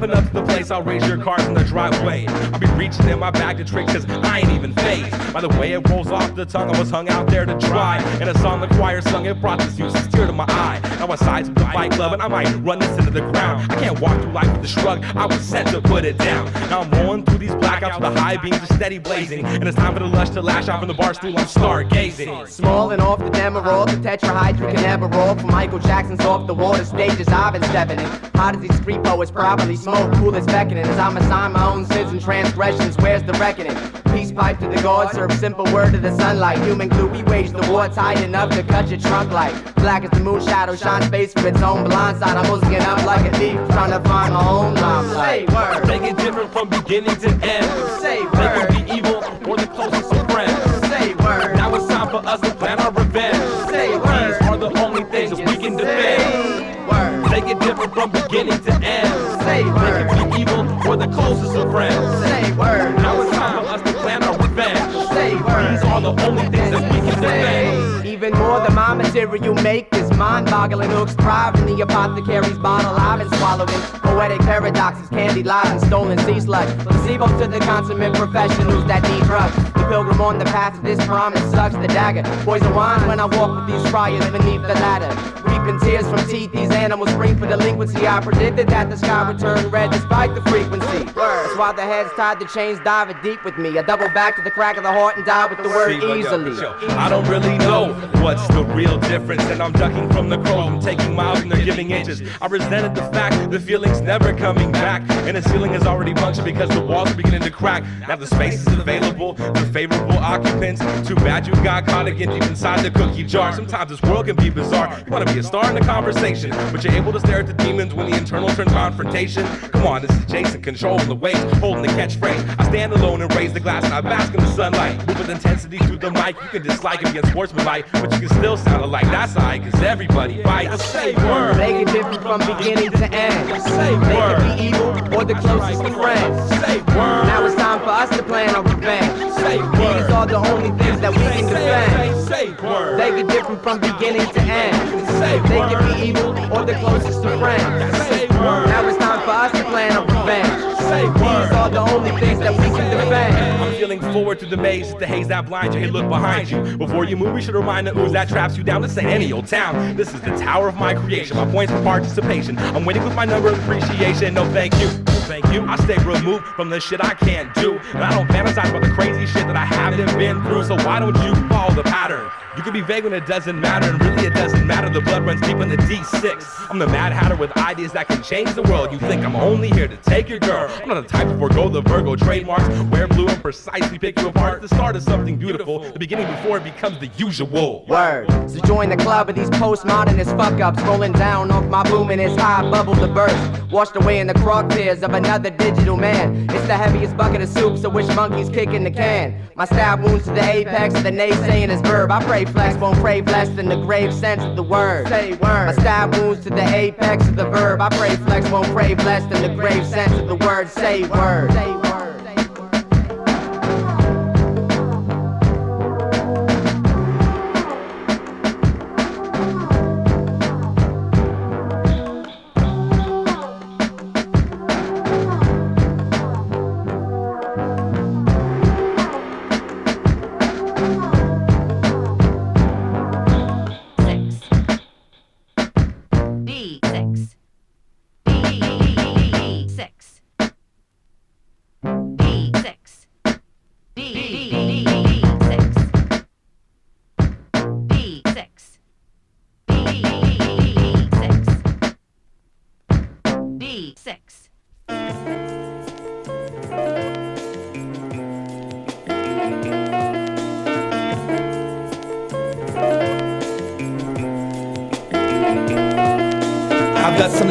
stepping up to the place, I'll raise your car from the driveway. I'll be reaching in my bag to trick, cause I ain't even phased by the way it rolls off the tongue. I was hung out there to dry, and a song the choir sung, it brought this useless tear to my eye. Now I size with the fight club, and I might run this into the ground. I can't walk through life with a shrug, I was sent to put it down. Now I'm rolling through these blackouts with the high beams are steady blazing, and it's time for the lush to lash out from the bar stool, I'm stargazing. Small and off the Demerol, the tetrahydric can never roll. From Michael Jackson's off the water stages, I've been stepping in. Hot as these street poets properly smoke, cool as beckoning. As I'm assign my own sins and transgressions, where's the reckoning? Peace pipe to the gods, serve simple word to the sunlight. Human glue, we wage the war tight enough to cut your trunk like black as the moon shadow, shines face from its own blind side. I'm moseying up like a thief, trying to find my own limelight. Say word. Make it different from beginning to end. Say word. They can be evil or the closest of friends. Say word. Now it's time for us to plan our revenge. Say word. These are the only things we can defend. Word. Make it different from beginning to end. Say word. They can be evil or the closest of friends. Say word. Now it's time for us to plan our revenge. Say word. These are the only things that we can defend. Even more than my material make is mind-boggling. Hooks thrive in the apothecary's bottle I've been swallowing. Poetic paradoxes, candy lies and stolen sea sludge. Placebo to the consummate professionals that need drugs. The pilgrim on the path of this promise sucks the dagger. Poison wine when I walk with these friars beneath the ladder. Reaping tears from teeth, these animals spring for delinquency. I predicted that the sky would turn red despite the frequency. That's why the heads tied the chains diving deep with me. I double back to the crack of the heart and die with the word easily. I don't really know what's the real difference, and I'm ducking from the crows. I'm taking miles and they're giving inches. I resented the fact the feeling's never coming back, and the ceiling is already punctured because the walls are beginning to crack. Now the space is available for favorable occupants. Too bad you got caught again deep inside the cookie jar. Sometimes this world can be bizarre. You wanna be a star in the conversation, but you're able to stare at the demons when the internal turns confrontation. Come on, this is Jason, controlling the waves, holding the catchphrase. I stand alone and raise the glass and I bask in the sunlight. Move with intensity through the mic. You can dislike it against sportsmanlike, but you can still sound alike. That's alright, cause everybody bites. Say word. Make it different from beginning to end. Say They word. can be evil or the closest of friends. Say word. Now it's time for us to plan our revenge. Say word. These are the only things that we can defend. Say word. They can different from beginning to end. Say They word. can be evil or the closest of friends. Say word. Now it's time for us to plan our revenge. Say These word. are the only things that we can defend. I'm feeling forward to the maze. It's the haze that blinds you. Hey, look behind you. Before you move, you should remind the ooze that traps you down. This ain't any old town. This is the tower of my creation. My points for participation. I'm waiting with my number of appreciation. No thank you. Thank you. I stay removed from the shit I can't do. And I don't fantasize about the crazy shit that I haven't been through. So why don't you follow the pattern? You can be vague when it doesn't matter, and really it doesn't matter. The blood runs deep in the D6. I'm the Mad Hatter with ideas that can change the world. You think I'm only here to take your girl. I'm not the type to forego the Virgo trademarks. Wear blue and precisely pick you apart. The start of something beautiful, the beginning before it becomes the usual. Word. So join the club of these postmodernist fuck-ups, rolling down off my boom and it's high bubble to burst. Washed away in the crosshairs of another digital man. It's the heaviest bucket of soup, so which monkey's kicking the can? My stab wounds to the apex of the naysaying is verb. I pray flex, won't pray blessed in the grave sense of the word. Say word. My stab wounds to the apex of the verb. I pray flex, won't pray blessed in the grave sense of the word. Say word. Say word.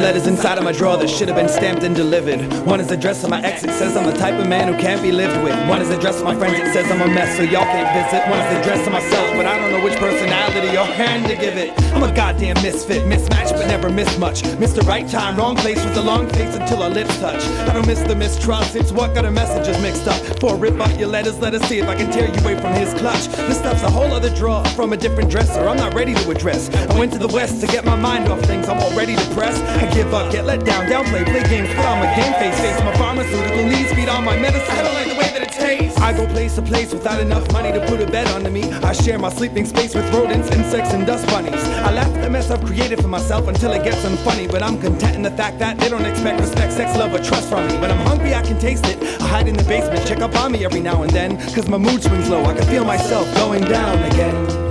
Letters inside of my drawer that should have been stamped and delivered. One is addressed to my ex, it says I'm the type of man who can't be lived with. One is addressed to my friends, it says I'm a mess so y'all can't visit. One is addressed to myself, but I don't know which personality or hand to give it. I'm a goddamn misfit, mismatched but never miss much. Missed the right time, wrong place with the long face until our lips touch. I don't miss the mistrust, it's what got our messages mixed up. For a rip out your letters, let us see if I can tear you away from his clutch. This stuff's a whole other draw from a different dresser I'm not ready to address. I went to the west to get my mind off things I'm already depressed. stress. I give up, get let down, downplay, play games, put on my game face. Face my pharmaceutical needs, feed on my medicine. I don't like the way that it tastes. I go place to place without enough money to put a bed under me. I share my sleeping space with rodents, insects, and dust bunnies. I laugh at the mess I've created for myself until it gets unfunny. But I'm content in the fact that they don't expect respect, sex, love, or trust from me. When I'm hungry, I can taste it. I hide in the basement, check up on me every now and then. Cause my mood swings low, I can feel myself going down again.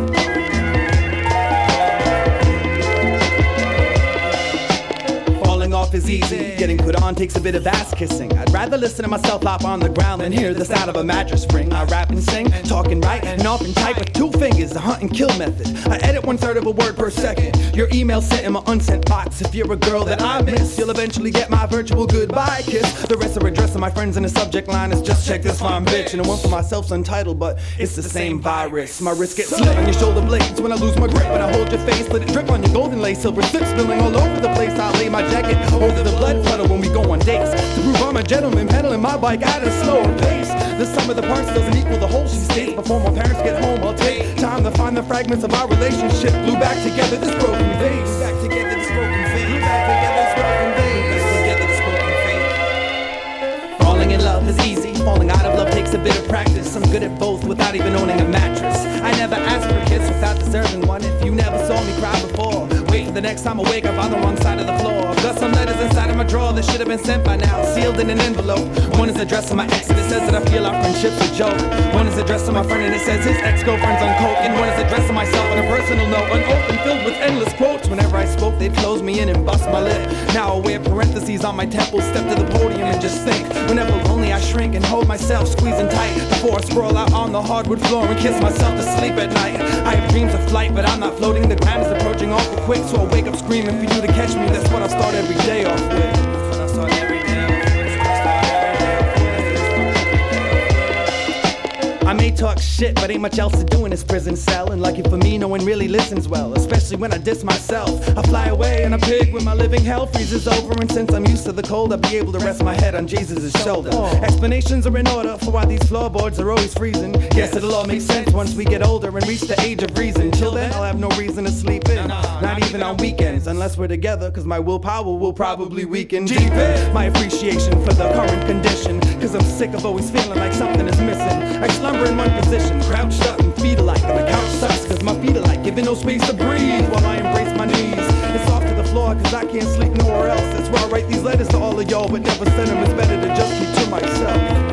Off is easy, getting put on takes a bit of ass kissing. I'd rather listen to myself hop on the ground than hear the sound of a mattress spring. I rap and sing, talking right, and often type with 2 fingers, the hunt and kill method. I edit 1/3 of a word per second. Your email sent in my unsent box. If you're a girl that I miss, you'll eventually get my virtual goodbye kiss. The rest are addressing my friends in the subject line is just check this fine bitch. And one for myself's untitled, but it's the same virus. My wrist gets slit on your shoulder blades when I lose my grip. When I hold your face, let it drip on your golden lace. Silver slip spilling all over the place. I lay my jacket over the blood puddle when we go on dates. To prove I'm a gentleman, pedaling my bike at a slower pace. The sum of the parts doesn't equal the whole, she states. Before my parents get home, I'll take time to find the fragments of our relationship. Glue back together this broken vase. Glue back together this broken vase. Glue back together this broken vase. Glue back together this broken vase. Falling in love is easy. Falling out of love takes a bit of practice. I'm good at both without even owning a mattress. I never asked for a kiss without deserving one. If you never saw me cry before, wait for the next time I wake up on the wrong side of the floor. I've got some letters inside of my drawer that should have been sent by now, sealed in an envelope. One is addressed to my ex and it says that I feel our friendship's a joke. One is addressed to my friend and it says his ex-girlfriend's on coke. And one is addressed to myself on a personal note, an open filled with endless quotes. Whenever I spoke, they'd close me in and bust my lip. Now I wear parentheses on my temples, step to the podium and just think. Whenever lonely, I shrink and hold myself squeezing tight before I sprawl out on the hardwood floor and kiss myself to sleep at night. I have dreams of flight, but I'm not floating. The ground is approaching awful quick, so I wake up screaming for you to catch me. That's what I start every day off with. That's what I start every day off with. I may talk shit, but ain't much else to do in this prison cell. And lucky for me, no one really listens well, especially when I diss myself. I fly away in a pig when my living hell freezes over. And since I'm used to the cold, I'll be able to rest my head on Jesus' shoulder. Explanations are in order for why these floorboards are always freezing. Guess it'll all make sense once we get older and reach the age of reason. Till then, I'll have no reason to sleep in, not even on weekends, unless we're together, cause my willpower will probably weaken. Deep in my appreciation for the current condition, cause I'm sick of always feeling like something is missing. I slumber in one position, crouched up and feet alike, and the couch sucks cause my feet are like giving no space to breathe while I embrace my knees. It's off to the floor cause I can't sleep nowhere else. That's why I write these letters to all of y'all, but never send them. It's better to just keep to myself.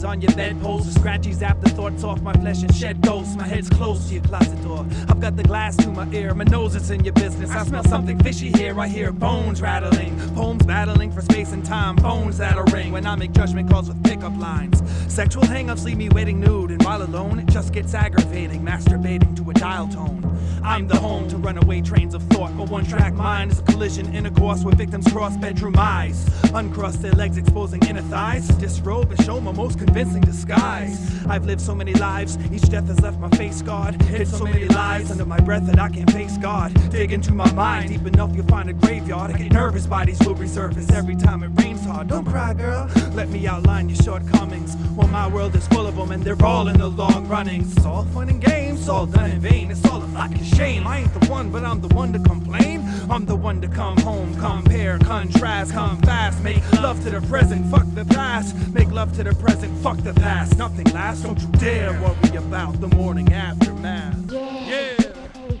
On your bedpost, the scratchies, afterthoughts off my flesh and shed ghosts. My head's close to your closet door. I've got the glass to my ear, my nose is in your business. I smell something fishy here. I hear bones rattling, poems battling for space and time. Phones that'll ring when I make judgment calls with pickup lines. Sexual hang-ups leave me waiting nude, and while alone, it just gets aggravating. Masturbating to a dial tone. I'm the home to runaway trains of thought. My one-track mind is a collision intercourse where victims cross bedroom eyes. Uncross their legs, exposing inner thighs. Disrobe and show my most convincing disguise. I've lived so many lives, each death has left my face scarred. Hid so many lies under my breath that I can't face God. Dig into my mind, deep enough you'll find a graveyard. I get nervous, bodies will resurface every time it rains hard. Don't cry, girl, let me outline your shortcomings. Well, my world is full of them and they're all in the long runnings. It's all fun and games, it's all done in vain. It's all a fucking shame. I ain't the one, but I'm the one to complain. I'm the one to come home, compare, contrast, come fast. Make love to the present, fuck the past. Make love to the present, fuck the past. Nothing lasts, don't you dare worry about the morning aftermath. Yeah.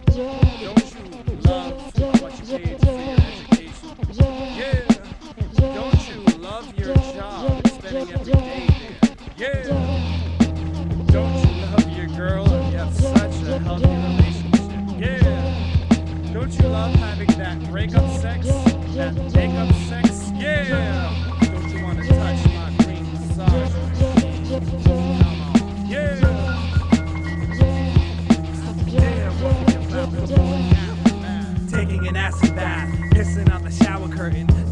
Don't you love what you paid for your education? Yeah. Don't you love your job, spending every day there? Yeah. Don't you love your girl and you have such a healthy relationship? Yeah. Don't you love having that breakup sex, that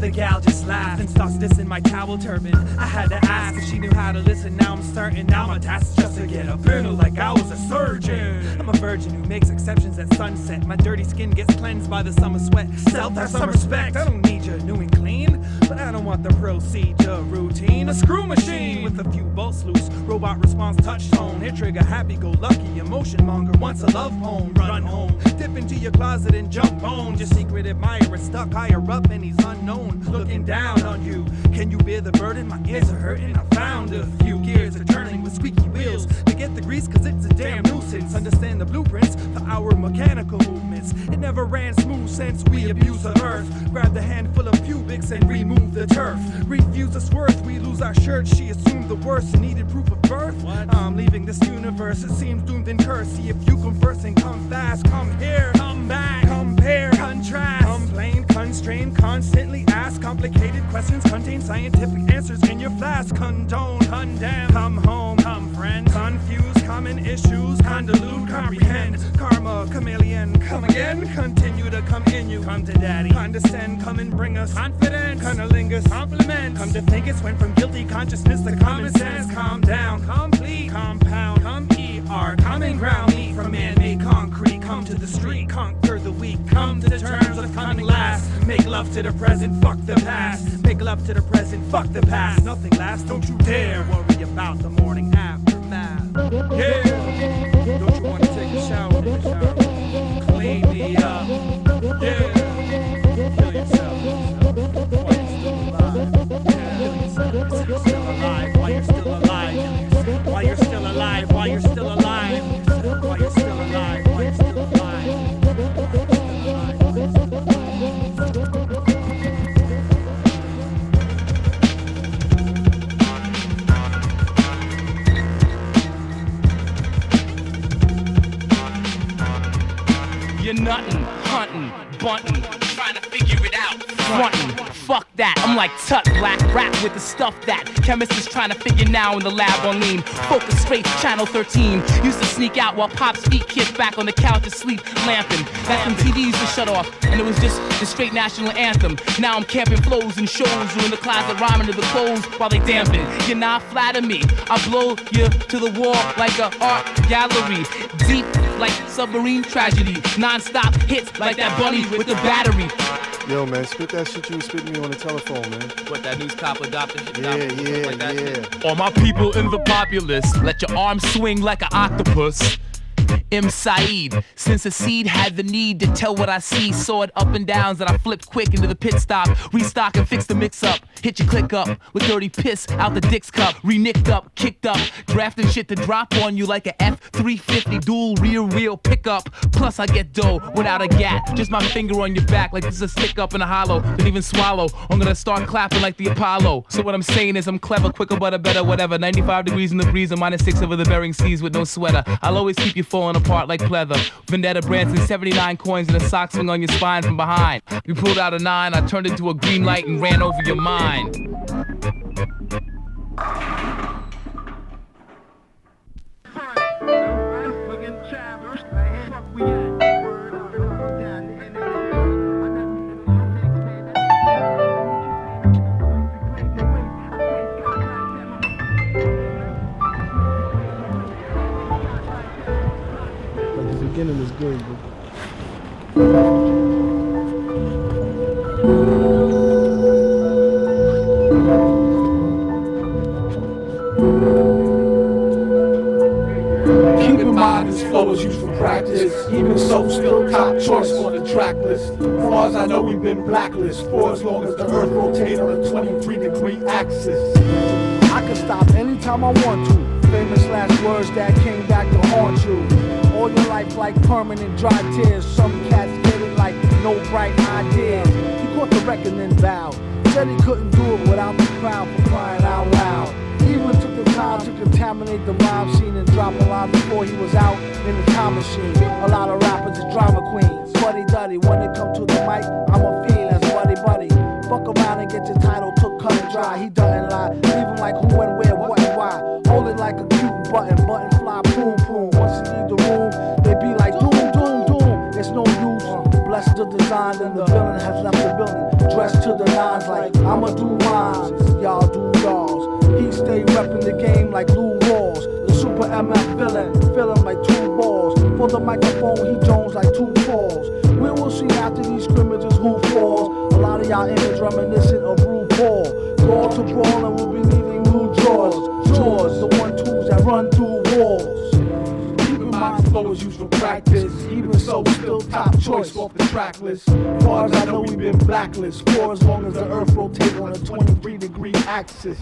The gal just laughed and starts dissing my towel turban. I had to ask if she knew how to listen. Now I'm certain. Now my task's just to get a funeral like I was a surgeon. I'm a virgin who makes exceptions at sunset. My dirty skin gets cleansed by the summer sweat. Self has some respect. I don't need you new and clean, but I don't want the procedure routine. A screw machine with a few bolts loose. Robot response touch tone. Hit trigger happy-go-lucky. Emotion monger wants a love poem. Run home. Dip into your closet and jump on. Your secret admirer stuck higher up and he's unknown. Looking down on you. Can you bear the burden? My ears are hurting. I found a few gears are turning with squeaky wheels. To get the grease cause it's a damn nuisance. Understand the blueprints for our mechanical movements. It never ran smooth since we abused the earth. Grab the handful of pubics and remove the turf. Refuse us worth. We lose our shirt. She assumed the worst and needed proof of birth. What? I'm leaving this universe. It seems doomed and cursed. See if you come first and come fast. Come here. Come back. Compare. Contrast. Complain. Constrain. Constantly ask complicated questions. Contain scientific answers in your flask. Condone. Condemn. Come home. Come friends. Confuse. Common issues. Convolute. Comprehend. Karma. Chameleon. Come again. Continue to come in you. Come to daddy. Condescend. Come and bring us confidence. Cunnilingus. Compliments. Come to think it's went from guilty consciousness to common sense. Calm down. Complete. Compound. Come ER. Common ground. Meet from man-made concrete. Come to the street. Conquer the weak. Come to the terms of coming last. Make love to the present. Fuck the past. Make love to the present. Fuck the past. Nothing lasts. Don't you dare worry about the morning aftermath. Yeah. Don't you want to take a shower? Take a shower. Clean me up. Yeah. Kill yourself. While you're still alive. Yeah. Kill yourself. You're still alive. While you're still alive. While you're still alive. While you're still alive. While you're still alive. While you're still alive. You're nuttin', huntin', buntin', trying to figure it out. Frontin', fuck that. I'm like Tut, black rap with the stuff that chemists is trying to figure now in the lab on lean. Focus straight, channel 13. Used to sneak out while Pop's feet kicked back on the couch asleep, lamping. That's when TVs were shut off, and it was just the straight national anthem. Now I'm camping flows and shows, or in the closet rhyming to the clothes while they dampen. You're not flatter me. I blow you to the wall like a art gallery. Deep like submarine tragedy. Non-stop hits like that bunny with the battery. Yo, man, spit that shit you was spitting me on the telephone, man. What, that news cop adopted shit? Yeah, like that yeah. shit? All my people in the populace, let your arms swing like an octopus. M. Saeed, since a seed had the need to tell what I see, saw it up and downs that I flipped quick into the pit stop, restock and fix the mix up, hit your click up with dirty piss out the dick's cup, re-nicked up, kicked up, drafting shit to drop on you like a F-350 dual rear wheel pickup, plus I get dough without a gat, just my finger on your back like this is a stick up in a hollow, don't even swallow, I'm gonna start clapping like the Apollo, so what I'm saying is I'm clever, quicker, but a better, whatever, 95 degrees in the breeze and -6 over the Bering Seas with no sweater, I'll always keep you falling apart like pleather. Vendetta Branson, 79 coins and a sock swing on your spine from behind. You pulled out a 9, I turned into a green light and ran over your mind. Beginning is good, bro. Keep in mind this flow is used for practice. Even so, still top choice on the track list. As far as I know, we've been blacklisted for as long as the earth rotates on a 23-degree axis. I can stop anytime I want to. Famous last words that came back to haunt you. All your life like permanent dry tears. Some cats get it like no bright ideas. He caught the record and vowed. Said he couldn't do it without the crowd for crying out loud. He even took the time to contaminate the rhyme scene and drop a line before he was out in the time machine. A lot of rappers are drama queens. Buddy duddy, when it come to the mic, I'm a fiend as buddy buddy. Fuck around and get your title took cut and dry. He doesn't lie, leave him like who and where, what and why. Hold it like a cute button fly, boom boom. Once you leave the room, they be like doom doom doom. It's no use, bless the design mind and the villain has left the building. Dressed to the nines like I'ma do mines, y'all do y'alls. He stay reppin' the game like Lou Rawls. The super MF villain, feelin' like 2 balls. For the microphone, he jones like 2 falls. We will see after these scrimmages who falls. A lot of y'all image reminiscent of RuPaul. Ball to brawl and we'll be needing new drawers. Jaws, the 1-2s that run through walls. Keep in mind, flow is used for practice. Even so, still top choice off the track list. As far as I know, we've been blacklisted for as long as the earth rotates on a 23-degree axis.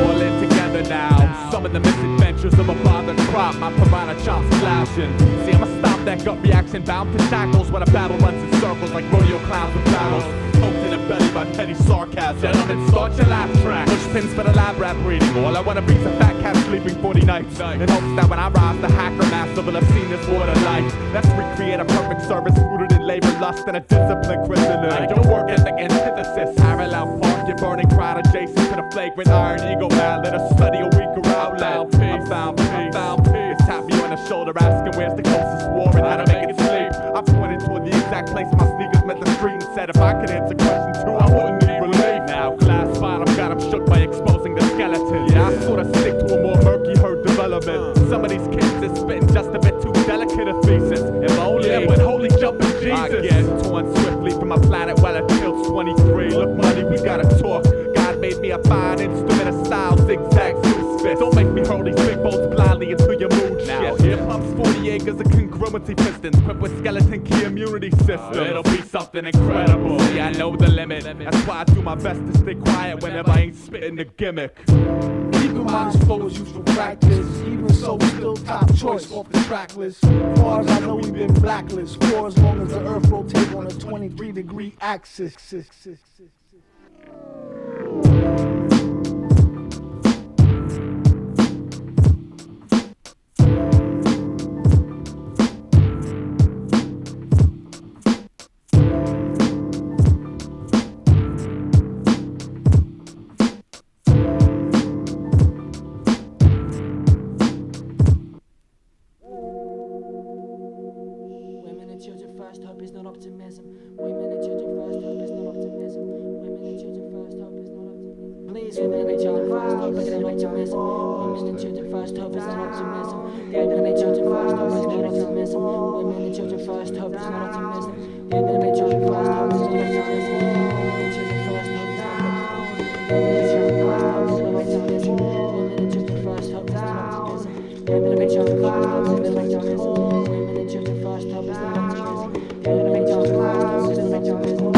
All in together now. Some of the misadventures of a bothered crop. My piranha chops flashing. See, I'ma stop that gut reaction. Bound to shackles when a battle runs in circles like rodeo clowns with battles. Poked in the belly by petty sarcasm. Gentlemen, start your laugh track. Push pins for the lab rap reading. All I wanna be is a fat cat sleeping 40 nights. In hopes that when I rise, the hacker master will have seen this water life. Let's recreate a perfect service rooted in labor, lust, and a disciplined christening. Your work ethic antithesis. Parallel park, your burning crowd adjacent to the flagrant iron ego man. Let us study a weaker outlet. I found peace. Tap me on the shoulder, asking where's the closest war and how to make it sleep. I pointed toward the exact place my sneakers met the street and said if I could answer question 2, I wouldn't need relief. Now glass bottom got him shook by exposing the skeleton. Yeah, I sort of stick to a more murky herd development. Some of these kids is spitting just a bit too delicate a thesis. If only, yeah, but holy jumping Jesus. I get torn swiftly from my planet while it tilts 23. Look, money, we gotta talk. God made me a fine instrument of style, zigzag loose fist. Don't make me hurl these big bolts blindly into your mood. Now hip-hop's 40 acres of congruency pistons equipped with skeleton key immunity system. It'll be something incredible. See, I know the limit. That's why I do my best to stay quiet whenever I ain't spitting the gimmick. Keep in mind, this flow is used for practice. Even so, still top choice off the track list. As far as I know, we've been blacklisted for as long as the earth rotates on a 23-degree axis. Hope is not optimism. Women and children first, hope is not optimism. Women and children first, hope is not optimism. Please, women and children first, hope is not optimism. Women and children first, hope is not optimism. Women and children first, hope is not optimism. Women and children first, hope is not optimism. Women and children first, hope is not optimism. Women and children first, hope is not optimism. Women and children first, hope is not optimism. Women and children first, hope is not optimism. Women and children first, hope is not optimism. Women and children first, hope is not optimism.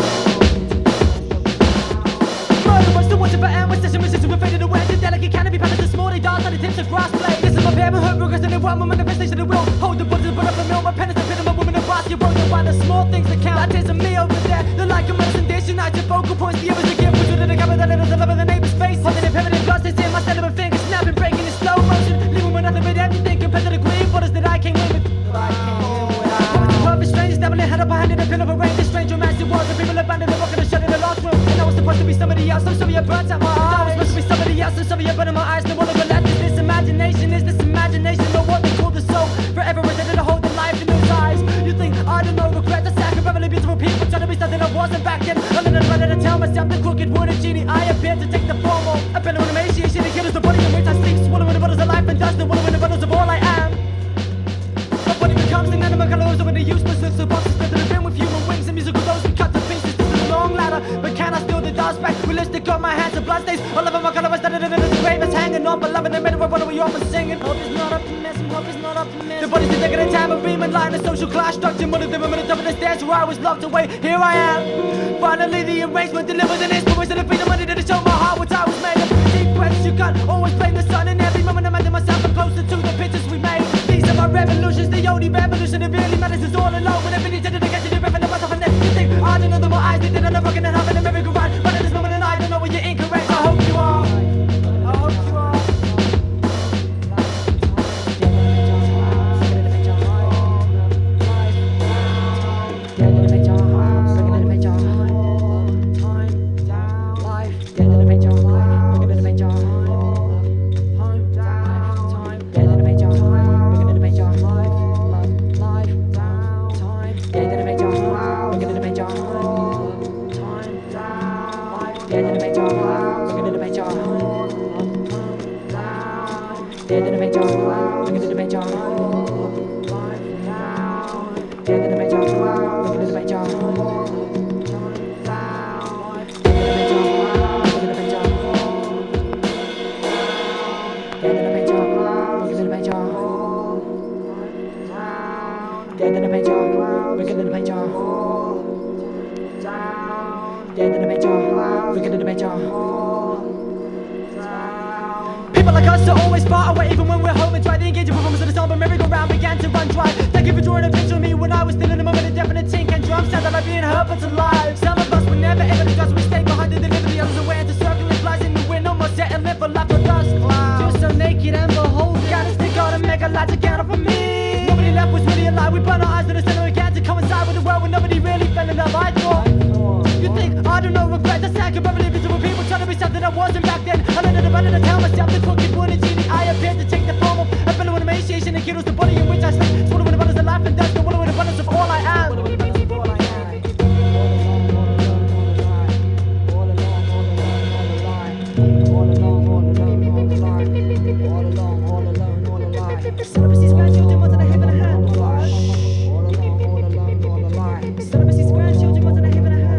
One manifestation that will hold the bodies, but up a mill, my pen is the pit of my woman and boss. You wrote by the small things that count. That is a me over there. They're like a medicine dish, unite your focal points. The others again, put you to the camera, the letters, the love of the neighbor's face. Holding it, pivoting, plus they see my set of a finger snapping, breaking in slow motion. Leaving with nothing but everything compared to the green borders that I came with. Perfect strangers, doubling head up behind it, a pin of a range. The stranger massive walls, the people abandoned the rock and the shut in the lost room. And I was supposed to be somebody else, I'm sorry I burnt out my eyes. I was supposed to be somebody else, I'm sorry I burnt out my eyes. No one ever left this imagination, is this imagination, or what they call the soul. Forever resented to hold the life in those eyes. You think I don't know regret, the sack of beverly beautiful people trying to be something I wasn't back then. I'm in the run to tell myself the crooked wooden genie. I appear to take the form of a better emaciation. It kills the body in which I sleep, swallowing the bottles of life and dust, and wallowing the bottles of all I am. My body becomes an animal colors over the useless looks of boxes that have been with human wings and musical those we cut to pieces. This is a long ladder, but can I steal the dust back? Realistic on my hands and blood stains. All of my color was started and the grave is hanging on. But loving the middle of what are we often singing? Hope is not optimism, hope is not optimism. The body's the decadent tambourine and line, a social class structure. One of them on the top of the stairs where I was locked away. Here I am. Finally the arrangement delivered an inspiration to be the money that it showed my heart what I was made of. Deep breaths you got, always blame the sun. And every moment I imagine myself I'm closer to the pictures we made. These are my revolutions, the only revolution that really matters is all alone. When every need to get to the breath and the buzz off and then you think I don't know the more eyes they did on the fucking and half in the merry-go-round. But at this moment and I don't know where you're incorrect. I hope you are. I hope you are. us to always part away even when we're home and try the engaging performance of the song, but merry-go-round began to run dry. Thank you for drawing a picture of me when I was still in the moment of definite tink and drum sound that I'm being hurt but alive. Some of us were never able to trust, we stay behind the delivery, others away into circling flies in the wind, no more settling for life with dust clouds. Just so naked and beholding, gotta stick on and make a light to count for me. Nobody left was really alive, we burn our eyes to the center again to coincide with the world when nobody really fell in love. I thought, you think I don't know regret, that's how I can probably visible people trying to be something I wasn't back then. I learned about it, I tell myself the crooked wood and genie. I appeared to take the form of a fellow with emaciation and kilos the body in which I sleep. Swallow with abundance of life and death, swallow with abundance of all I am. Celibacy's grandchildren wanted a hip and a hand. Celibacy's grandchildren wanted a hip and a hand.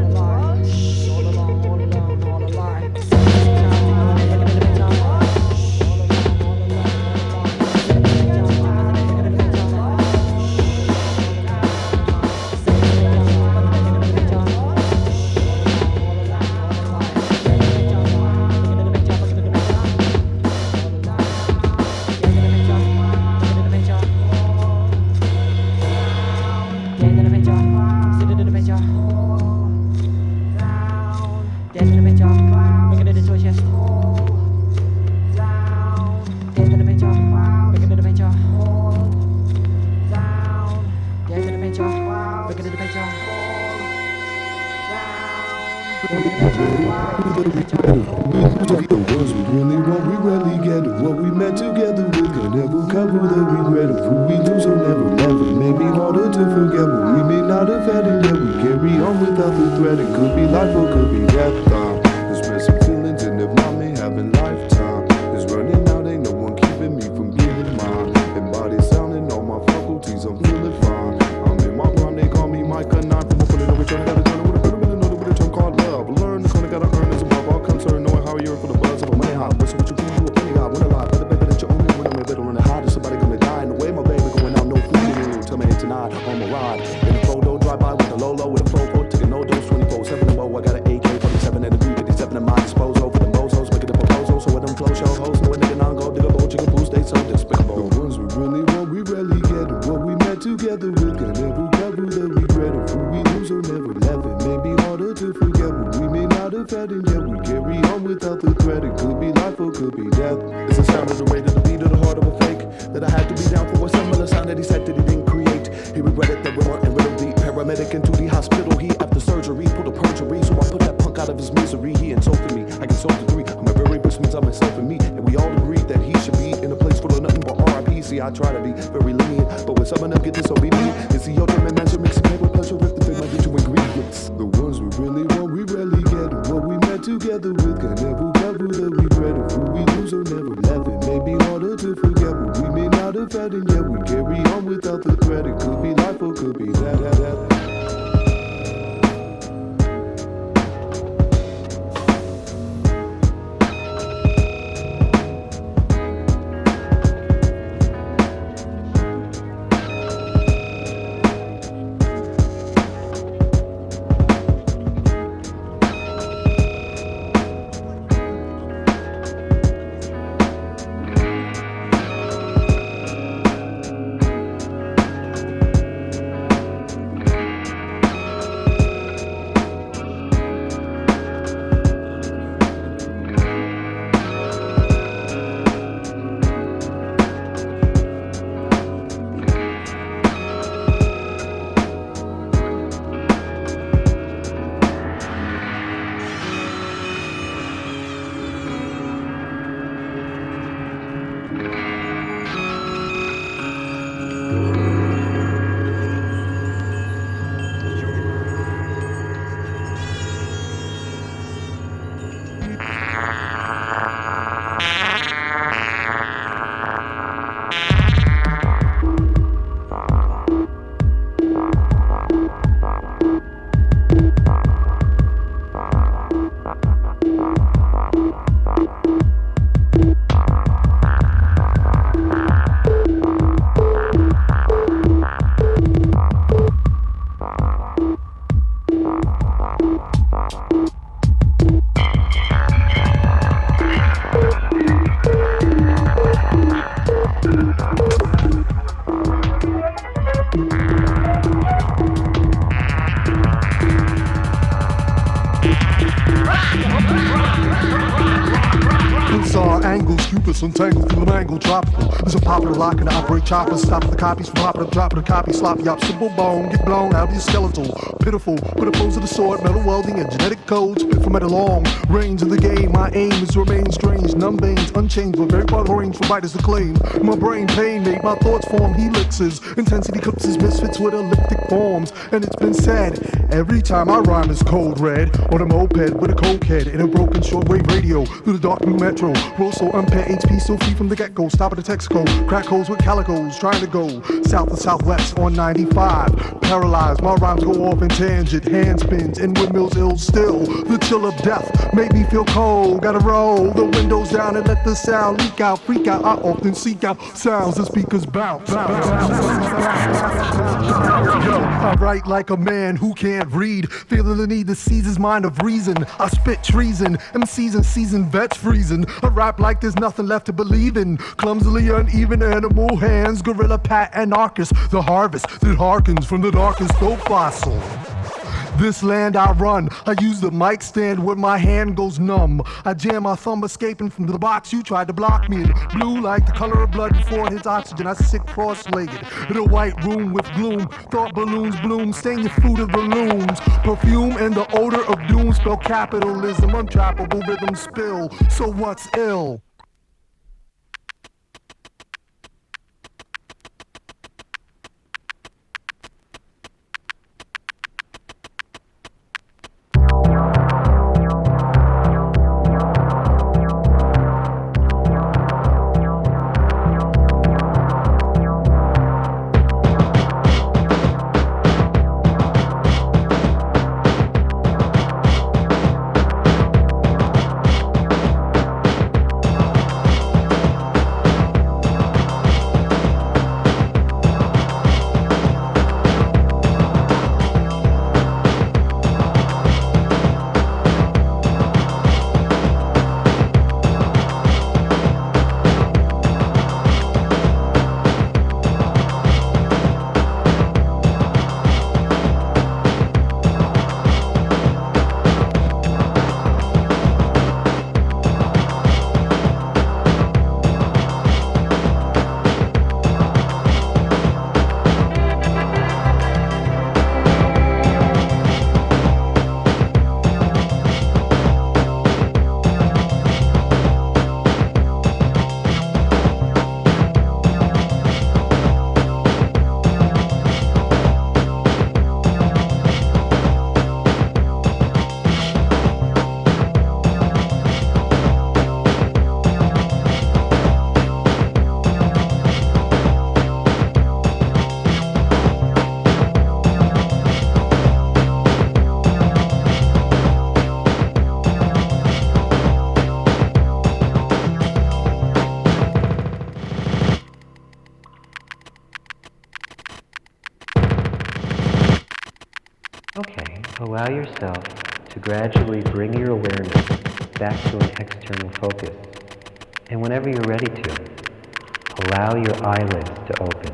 The ones we really want, we rarely get it. What we met together with can never cover the regret of who we lose or never left. It may be harder to forget what we may not have had, and yet we carry on without the threat. It could be life or could be death. There's missing feelings, and if not me having lifetime is running out, ain't no one keeping me from giving mine. And body sounding all my faculties, I'm feeling fine. I'm in my prime, they call me Mikah. Not from opening over, trying to turn with a pyramid, another with a term called love. Learn the corner, gotta earn is above all concern. Knowing how you're for the buzz of a money hot. What's what you do, you a penny hot. When alive, better baby that you own it. When I'm a bit on the hot, is somebody gonna die in the way, my baby going out, no food in you. Tell me tonight, on my ride. In the photo, drive by with the low with a fofo, taking no dose, 24/7 and I got an AK-47 and a 357 at my disposal. For the bozos, making the proposal. So with them flow show hoes, no a nigga non-go, dig a bowl, chicken boost, they so despicable. The ones we really want, we rarely get it. What we met together with can never cover the regret of who we lose or never left. It may be harder to forget what we may not have had, and yet we carry on without the threat. It could be life or could be death. It's the sound of the rate of the beat of the heart of a fake that I had to be down for a similar sound that he said that he didn't create. He regretted that we weren't in rhythm deep. Paramedic into the hospital, he after surgery pulled a perjury, so I put that punk out of his misery. He insulted me, I consult agree. I'm a very rich means I'm myself and me, and we all agreed that he should be in a place full of nothing but RIP. See, I try to be very lenient, but when some of them get disobedient, it's the ultimate measure, mixing paper pleasure with the thing might get you ingredients. The ones we really want, we rarely get it. What we met together with can never cover the regret of who we lose or never left. It may be harder to forget what we may not have had, and yet we carry on without the threat. It could be life or could be that. clueless, untangled through the mangle, tropical. There's a popular lock and operate choppers, stop the copies from hopping up, dropping the copy, sloppy up, simple bone, get blown out of your skeletal. Pitiful, with opposed to the sword, metal welding and genetic codes, fit from at a long range of the game. My aim is to remain strange, numb veins, unchanged, but very far of range for biters to claim. My brain pain made my thoughts form helixes, intensity eclipses misfits with elliptic forms. And it's been said, every time I rhyme is cold red, on a moped with a cokehead in a broken shortwave radio through the dark blue metro. Roll so unpaired HP, so free from the get-go. Stop at the Texaco, crack holes with calicos, trying to go south to southwest on 95. Paralyzed, my rhymes go off in tangent, hand spins and windmills ill still. The chill of death made me feel cold. Gotta roll the windows down and let the sound leak out, freak out. I often seek out sounds the speakers bounce. Yo, I write like a man who can't read, feeling the need to seize his mind of reason. I spit treason, MCs and seasoned vets freezing. I rap like there's nothing left to believe in. Clumsily uneven animal hands, gorilla pat anarchist. The harvest that harkens from the darkest oak fossil. This land I run, I use the mic stand when my hand goes numb. I jam my thumb escaping from the box you tried to block me in. Blue like the color of blood before it hits oxygen. I sit cross-legged in a white room with gloom. Thought balloons bloom, stain your food of balloons. Perfume and the odor of doom spell capitalism. Untrappable rhythm spill, so what's ill? Allow yourself to gradually bring your awareness back to an external focus. And whenever you're ready to, allow your eyelids to open.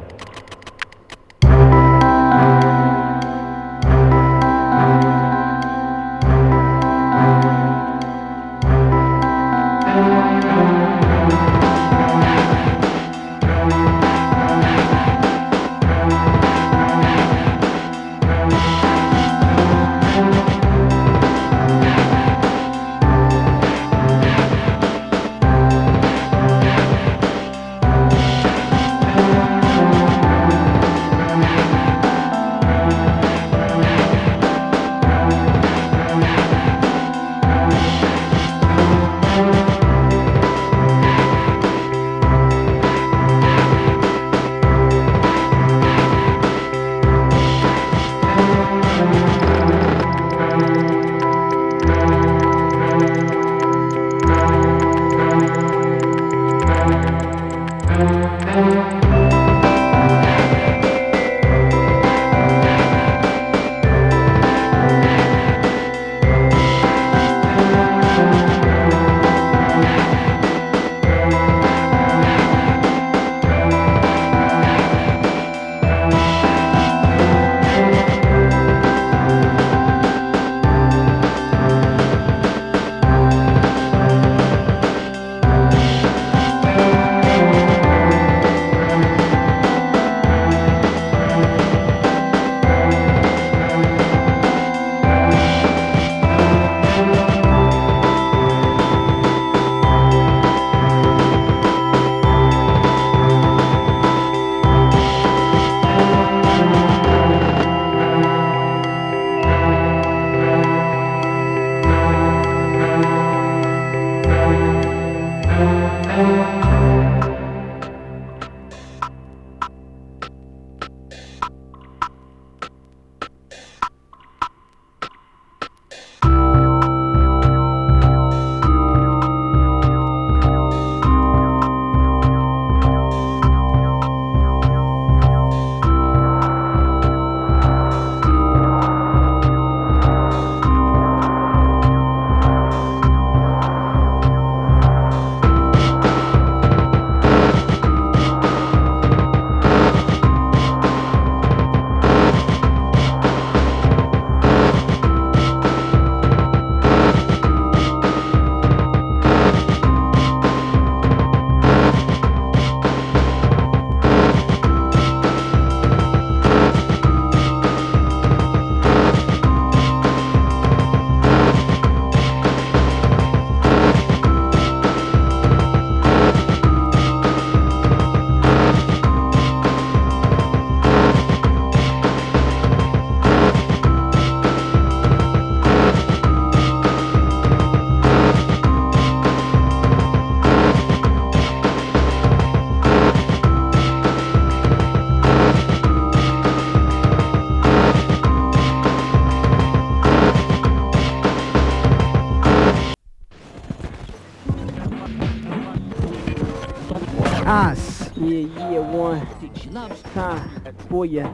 one time for you.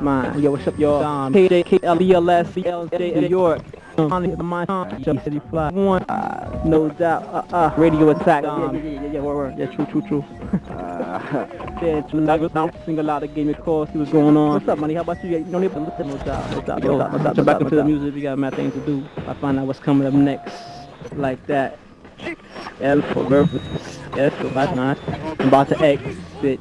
Man, yo, what's up, y'all? KJKLELS, New York. My city fly one, no doubt. Radio attack. Yeah, word. Yeah, true. Yeah, single out gave me a call, see what's going on. What's up, money? How about you? You don't need to listen, no doubt. So back into the music, we got mad things to do. I find out what's coming up next, like that. L for birth. Yes, so that's nice. I'm about to exit.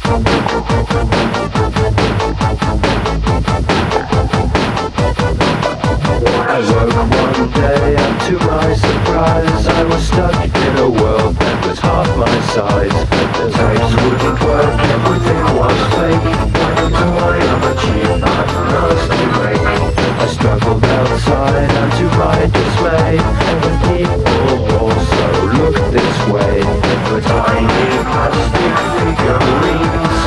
I woke one day and to my surprise I was stuck in a world that was half my size. The tapes wouldn't work, everything was fake. What do I achieve? I'm nasty make. I struggled outside and to my dismay the people also looked this way. The tiny plastic figurines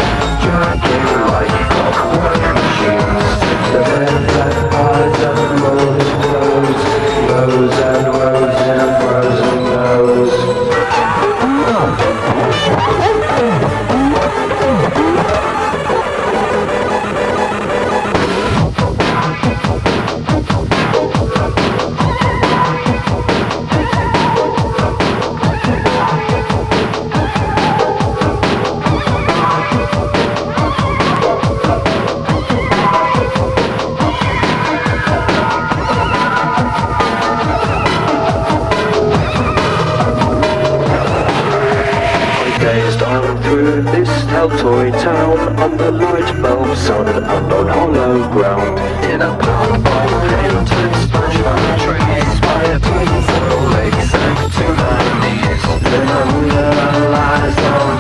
jerking like clockwork machines. The men had eyes and rolling rows and rows and frozen nose. Through this Altoy town, under light bulbs on an unknown hollow ground, in a park by entered sponge trees, by a tinfoil lake sank to my knees. Then I realized